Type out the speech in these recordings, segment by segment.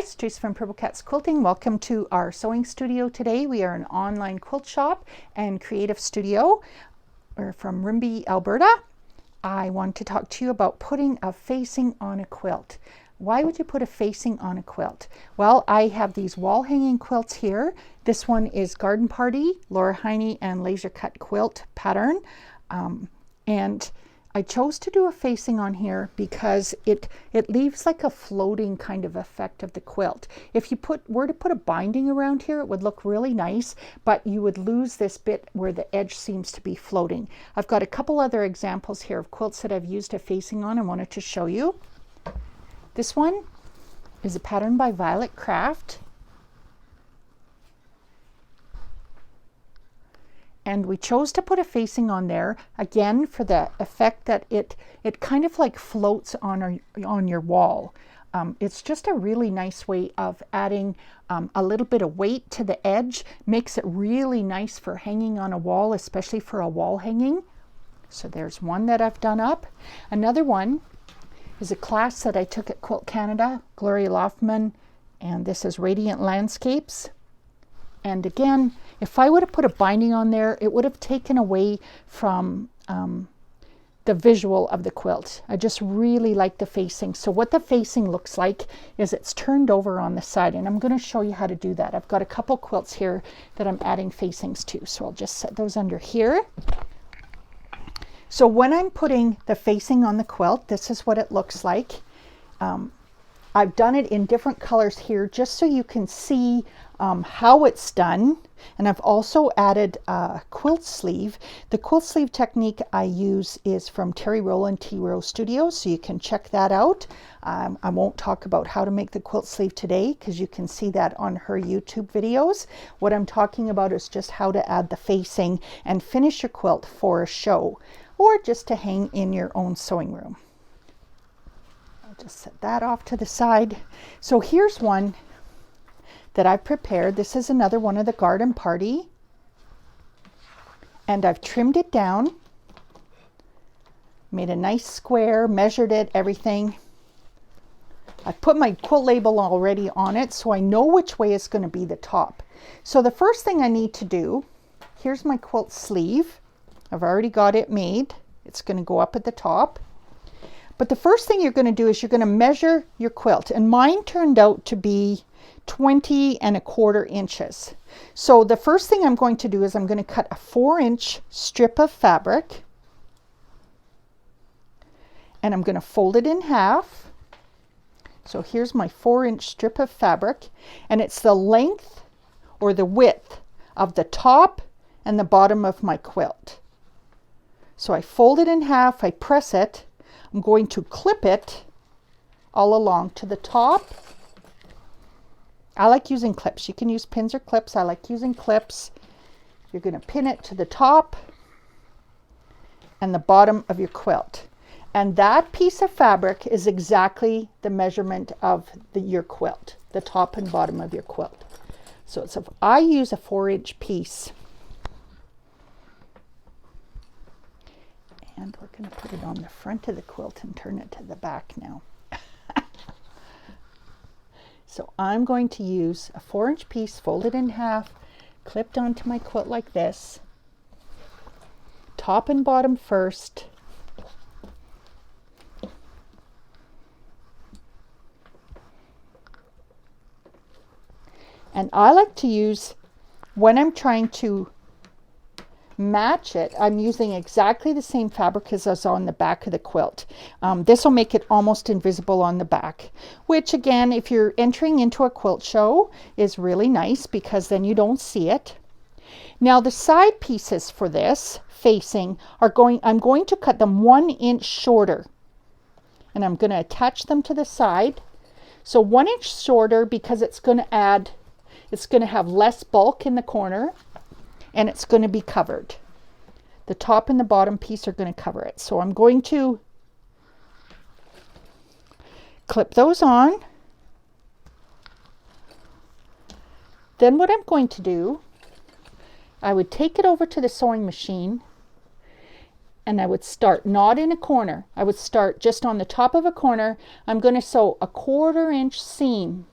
It's Teresa from Purple Cats Quilting. Welcome to our sewing studio today. We are an online quilt shop and creative studio. We're from Rimbey, Alberta. I want to talk to you about putting a facing on a quilt. Why would you put a facing on a quilt? Well, I have these wall hanging quilts here. This one is Garden Party, Laura Heine and Laser Cut Quilt pattern. And I chose to do a facing on here because it leaves like a floating kind of effect of the quilt. If you were to put a binding around here, it would look really nice, but you would lose this bit where the edge seems to be floating. I've got a couple other examples here of quilts that I've used a facing on. I wanted to show you. This one is a pattern by Violet Craft. And we chose to put a facing on there, again, for the effect that it kind of like floats on your wall. It's just a really nice way of adding a little bit of weight to the edge. Makes it really nice for hanging on a wall, especially for a wall hanging. So there's one that I've done up. Another one is a class that I took at Quilt Canada, Gloria Loftman, and this is Radiant Landscapes. And again, if I would have put a binding on there, it would have taken away from the visual of the quilt. I just really like the facing. So what the facing looks like is it's turned over on the side, and I'm going to show you how to do that. I've got a couple quilts here that I'm adding facings to, so I'll just set those under here. So when I'm putting the facing on the quilt, this is what it looks like. I've done it in different colors here just so you can see how it's done. And I've also added a quilt sleeve. The quilt sleeve technique I use is from Terry Rowland T. Row Studios, so you can check that out. I won't talk about how to make the quilt sleeve today because you can see that on her YouTube videos. What I'm talking about is just how to add the facing and finish your quilt for a show or just to hang in your own sewing room. Just set that off to the side. So here's one that I've prepared. This is another one of the Garden Party. And I've trimmed it down, made a nice square, measured it, everything. I've put my quilt label already on it, so I know which way is going to be the top. So the first thing I need to do, here's my quilt sleeve. I've already got it made. It's going to go up at the top. But the first thing you're going to do is you're going to measure your quilt. And mine turned out to be 20¼ inches. So the first thing I'm going to do is I'm going to cut a 4-inch strip of fabric. And I'm going to fold it in half. So here's my 4-inch strip of fabric. And it's the length or the width of the top and the bottom of my quilt. So I fold it in half, I press it. I'm going to clip it all along to the top. I like using clips. You can use pins or clips. I like using clips. You're going to pin it to the top and the bottom of your quilt. And that piece of fabric is exactly the measurement of your quilt, the top and bottom of your quilt. So I use a 4-inch piece. And we're going to put it on the front of the quilt and turn it to the back now. So I'm going to use a 4-inch piece, folded in half, clipped onto my quilt like this. Top and bottom first. And I like to use, when I'm trying to match it, I'm using exactly the same fabric as is on the back of the quilt. This will make it almost invisible on the back, which again, if you're entering into a quilt show, is really nice because then you don't see it. Now the side pieces for this facing I'm going to cut them 1 inch shorter, and I'm going to attach them to the side. So 1 inch shorter because it's going to have less bulk in the corner. And it's going to be covered. The top and the bottom piece are going to cover it. So I'm going to clip those on. Then what I'm going to do, I would take it over to the sewing machine and I would start not in a corner. I would start just on the top of a corner. I'm going to sew a 1/4 inch seam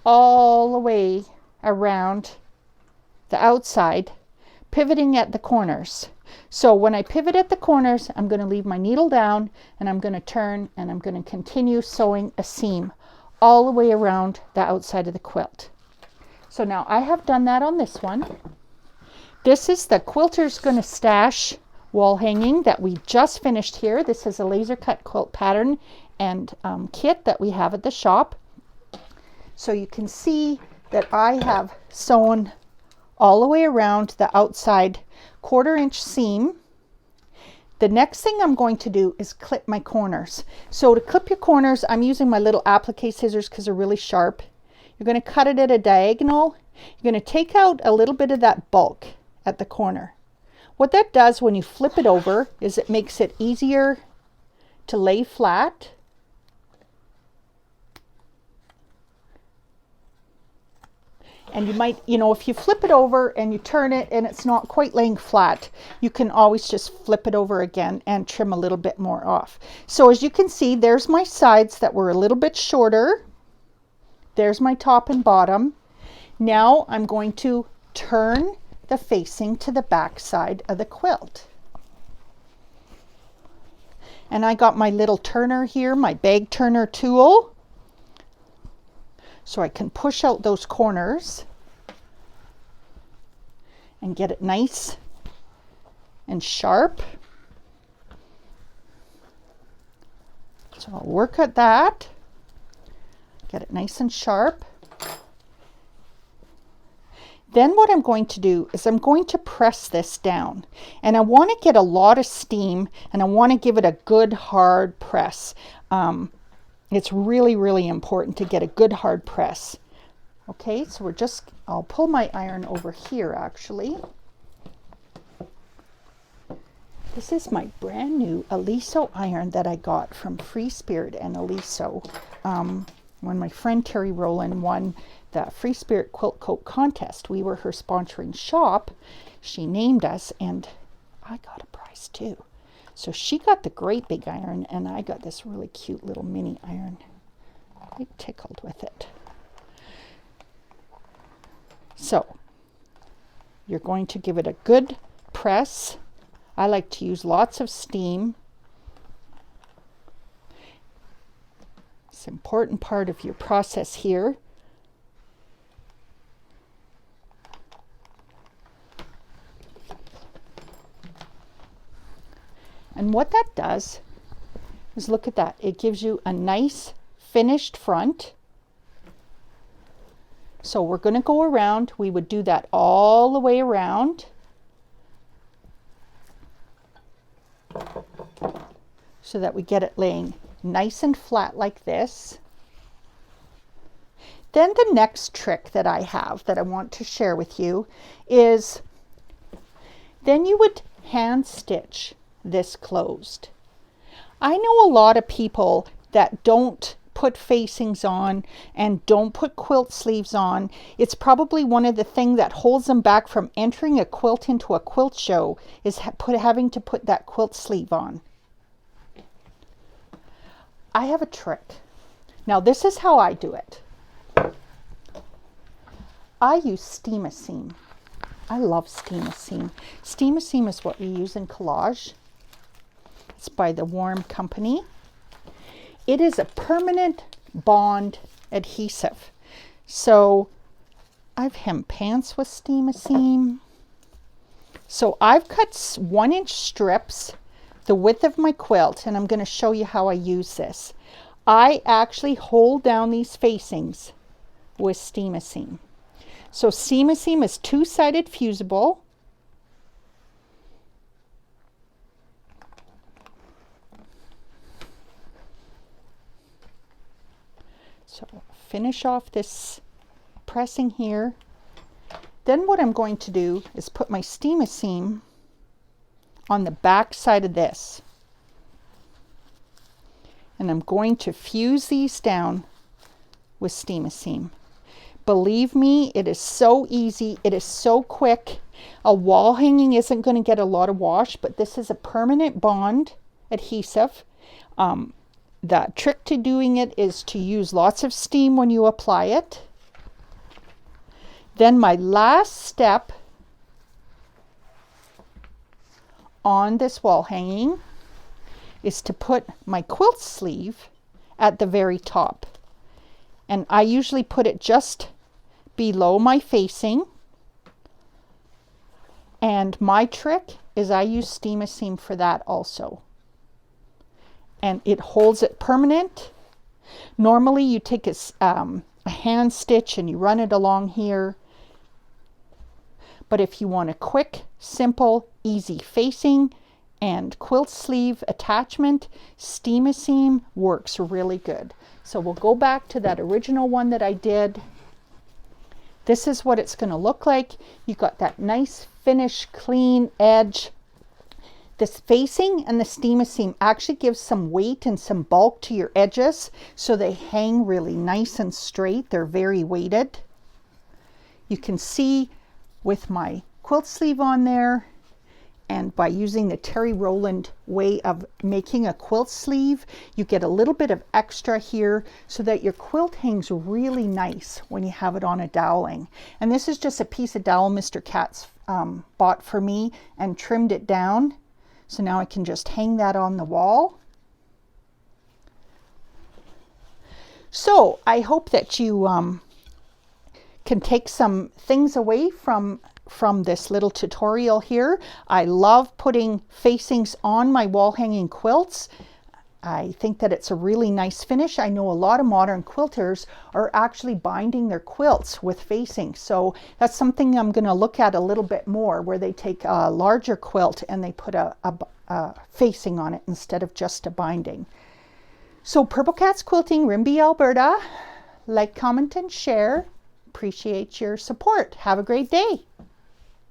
all the way around the outside, pivoting at the corners. So when I pivot at the corners, I'm going to leave my needle down and I'm going to turn and I'm going to continue sewing a seam all the way around the outside of the quilt. So now I have done that on this one. This is the Quilter's Gonna Stash wall hanging that we just finished here. This is a laser cut quilt pattern and kit that we have at the shop. So you can see that I have sewn all the way around the outside 1/4 inch seam. The next thing I'm going to do is clip my corners. So to clip your corners, I'm using my little applique scissors because they're really sharp. You're going to cut it at a diagonal. You're going to take out a little bit of that bulk at the corner. What that does when you flip it over is it makes it easier to lay flat. And you might, if you flip it over and you turn it and it's not quite laying flat, you can always just flip it over again and trim a little bit more off. So as you can see, there's my sides that were a little bit shorter. There's my top and bottom. Now I'm going to turn the facing to the back side of the quilt. And I got my little turner here, my bag turner tool. So I can push out those corners and get it nice and sharp. So I'll work at that, get it nice and sharp. Then what I'm going to do is I'm going to press this down, and I want to get a lot of steam and I want to give it a good hard press. It's really, really important to get a good hard press. Okay, so I'll pull my iron over here actually. This is my brand new Aliso iron that I got from Free Spirit and Aliso. When my friend Terry Rowland won the Free Spirit Quilt Coat contest, we were her sponsoring shop. She named us and I got a prize too. So she got the great big iron and I got this really cute little mini iron. Quite tickled with it. So you're going to give it a good press. I like to use lots of steam. It's an important part of your process here. And what that does is, look at that. It gives you a nice finished front. So we're going to go around. We would do that all the way around. So that we get it laying nice and flat like this. Then the next trick that I have that I want to share with you is, then you would hand stitch this closed. I know a lot of people that don't put facings on and don't put quilt sleeves on. It's probably one of the things that holds them back from entering a quilt into a quilt show, is having to put that quilt sleeve on. I have a trick. Now this is how I do it. I use steam-a-seam. I love steam-a-seam. Steam-a-seam is what we use in collage. It's by the Warm Company. It is a permanent bond adhesive. So I've hemmed pants with steam-a-seam. So I've cut 1-inch strips the width of my quilt, and I'm going to show you how I use this. I actually hold down these facings with steam-a-seam. So steam-a-seam is 2-sided fusible. So finish off this pressing here. Then what I'm going to do is put my steam-a-seam on the back side of this. And I'm going to fuse these down with steam-a-seam. Believe me, it is so easy. It is so quick. A wall hanging isn't going to get a lot of wash, but this is a permanent bond adhesive. The trick to doing it is to use lots of steam when you apply it. Then my last step on this wall hanging is to put my quilt sleeve at the very top. And I usually put it just below my facing. And my trick is I use steam a seam for that also. And it holds it permanent. Normally you take a hand stitch and you run it along here. But if you want a quick, simple, easy facing and quilt sleeve attachment, steam a seam works really good. So we'll go back to that original one that I did. This is what it's going to look like. You got that nice finish, clean edge. This facing and the steam a seam actually gives some weight and some bulk to your edges, so they hang really nice and straight. They're very weighted. You can see with my quilt sleeve on there, and by using the Terry Rowland way of making a quilt sleeve, you get a little bit of extra here so that your quilt hangs really nice when you have it on a doweling. And this is just a piece of dowel Mr. Katz bought for me and trimmed it down. So now I can just hang that on the wall. So I hope that you can take some things away from this little tutorial here. I love putting facings on my wall hanging quilts. I think that it's a really nice finish. I know a lot of modern quilters are actually binding their quilts with facings. So that's something I'm going to look at a little bit more, where they take a larger quilt and they put a facing on it instead of just a binding. So Purple Cats Quilting, Rimbey, Alberta. Like, comment, and share. Appreciate your support. Have a great day.